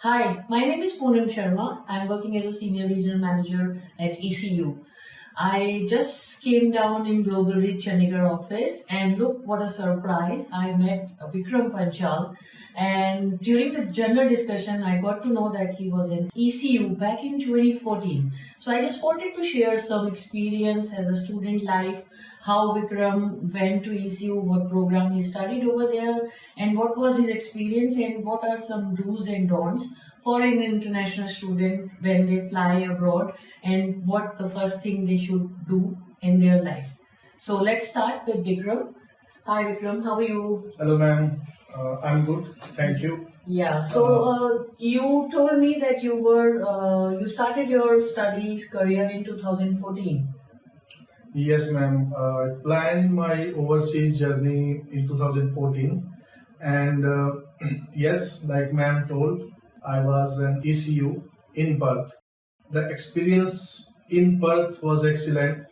Hi, my name is Poonam Sharma. I'm working as a senior regional manager at ECU. I just came down in Global Reach Chandigarh office and look what a surprise. I met Vikram Panchal, and during the general discussion I got to know that he was in ECU back in 2014. So I just wanted to share some experience as a student life, how Vikram went to ECU, what program he studied over there, and what was his experience, and what are some do's and don'ts for an international student when they fly abroad, and what the first thing they should do in their life. So let's start with Vikram. Hi Vikram, how are you? Hello, ma'am. I'm good. Thank you. Yeah, so you told me that you started your studies career in 2014. Yes, ma'am. Planned my overseas journey in 2014, and yes, like ma'am told, I was an ECU in Perth. The experience in Perth was excellent,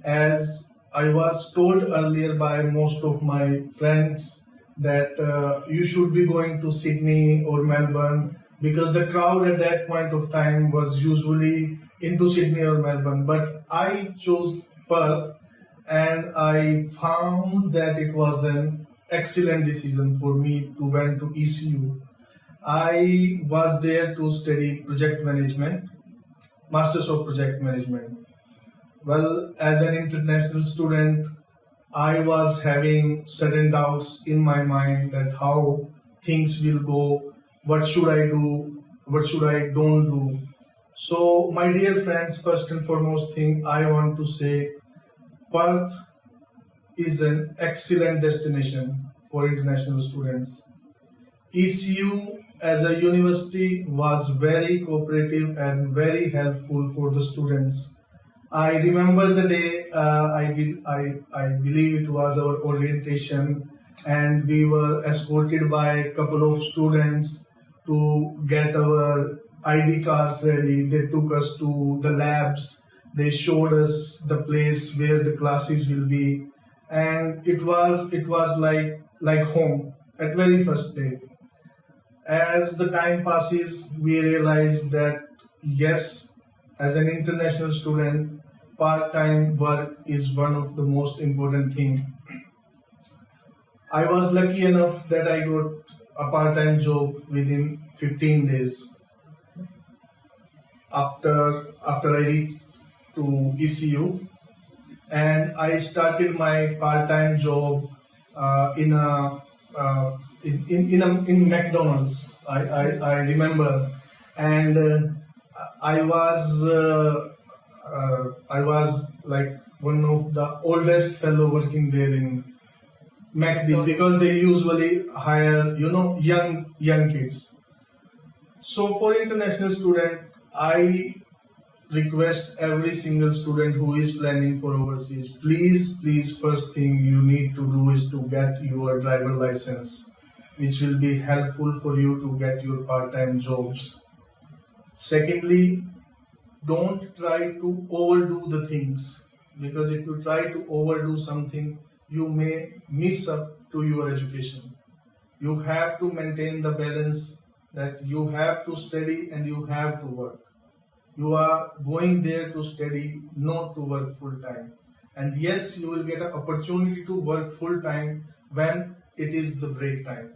as I was told earlier by most of my friends that you should be going to Sydney or Melbourne, because the crowd at that point of time was usually into Sydney or Melbourne. But I chose Perth, and I found that it was an excellent decision for me to went to ECU. I was there to study project management, Masters of Project Management. Well, as an international student, I was having certain doubts in my mind that how things will go, what should I do, what should I don't do. So, my dear friends, first and foremost thing I want to say, Perth is an excellent destination for international students. ECU as a university was very cooperative and very helpful for the students. I remember the day, I believe it was our orientation, and we were escorted by a couple of students to get our ID cards ready. They took us to the labs, they showed us the place where the classes will be, and it was like home at very first day. As the time passes, we realize that yes, as an international student, part-time work is one of the most important thing. I was lucky enough that I got a part-time job within 15 days after I reached to ECU, and I started my part-time job in a in McDonald's. I remember, and I was like one of the oldest fellow working there in McD, because they usually hire young kids. So for international student, I request every single student who is planning for overseas, please, first thing you need to do is to get your driver license, which will be helpful for you to get your part-time jobs. Secondly, don't try to overdo the things, because if you try to overdo something, you may miss up to your education. You have to maintain the balance, that you have to study and you have to work. You are going there to study, not to work full time. And yes, you will get an opportunity to work full time when it is the break time.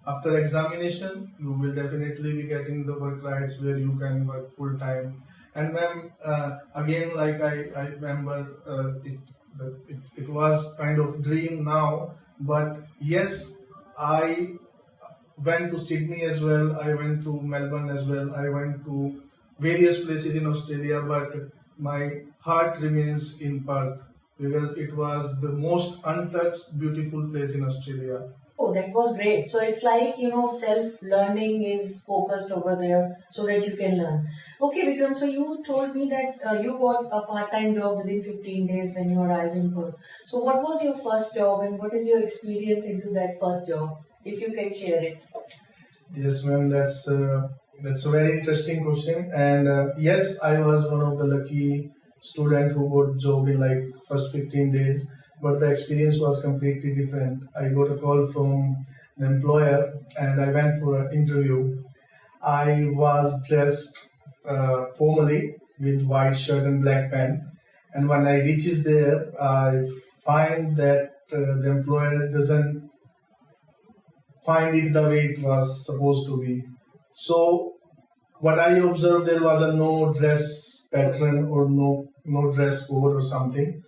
After examination, you will definitely be getting the work rights where you can work full time. And ma'am, again, like I remember, it was kind of dream now, but yes, I went to Sydney as well, I went to Melbourne as well, I went to various places in Australia, but my heart remains in Perth, because it was the most untouched, beautiful place in Australia. Oh, that was great. So it's like, self-learning is focused over there so that you can learn. Okay, Vikram, so you told me that you got a part-time job within 15 days when you arrived in Perth. So what was your first job, and what is your experience into that first job? If you can share it. Yes, ma'am, that's a very interesting question. And yes, I was one of the lucky student who got job in like first 15 days. But the experience was completely different. I got a call from the employer and I went for an interview. I was dressed formally with white shirt and black pant. And when I reaches there, I find that the employer doesn't find it the way it was supposed to be. So what I observed, there was a no dress pattern or no dress code or something.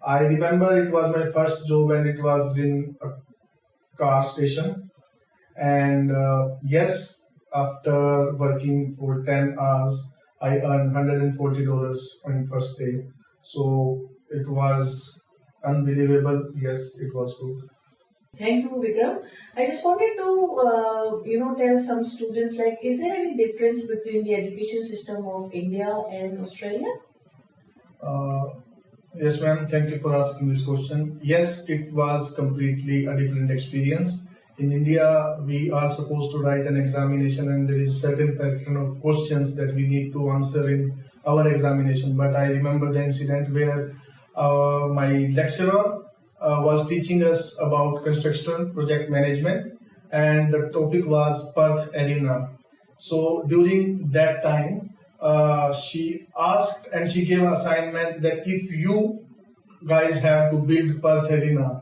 I remember it was my first job and it was in a car station. And yes, after working for 10 hours, I earned $140 on first day. So it was unbelievable. Yes, it was good. Thank you, Vikram. I just wanted to, tell some students, like, is there any difference between the education system of India and Australia? Uh, yes, ma'am. Thank you for asking this question. Yes, it was completely a different experience. In India, we are supposed to write an examination, and there is certain pattern of questions that we need to answer in our examination. But I remember the incident where my lecturer was teaching us about construction project management, and the topic was Perth Arena. So during that time, she asked and she gave assignment that if you guys have to build Perth Arena,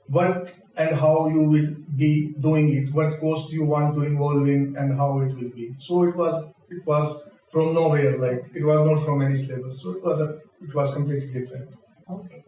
what and how you will be doing it, what cost you want to involve in, and how it will be. So it was from nowhere, like it was not from any syllabus. So it was completely different. Okay.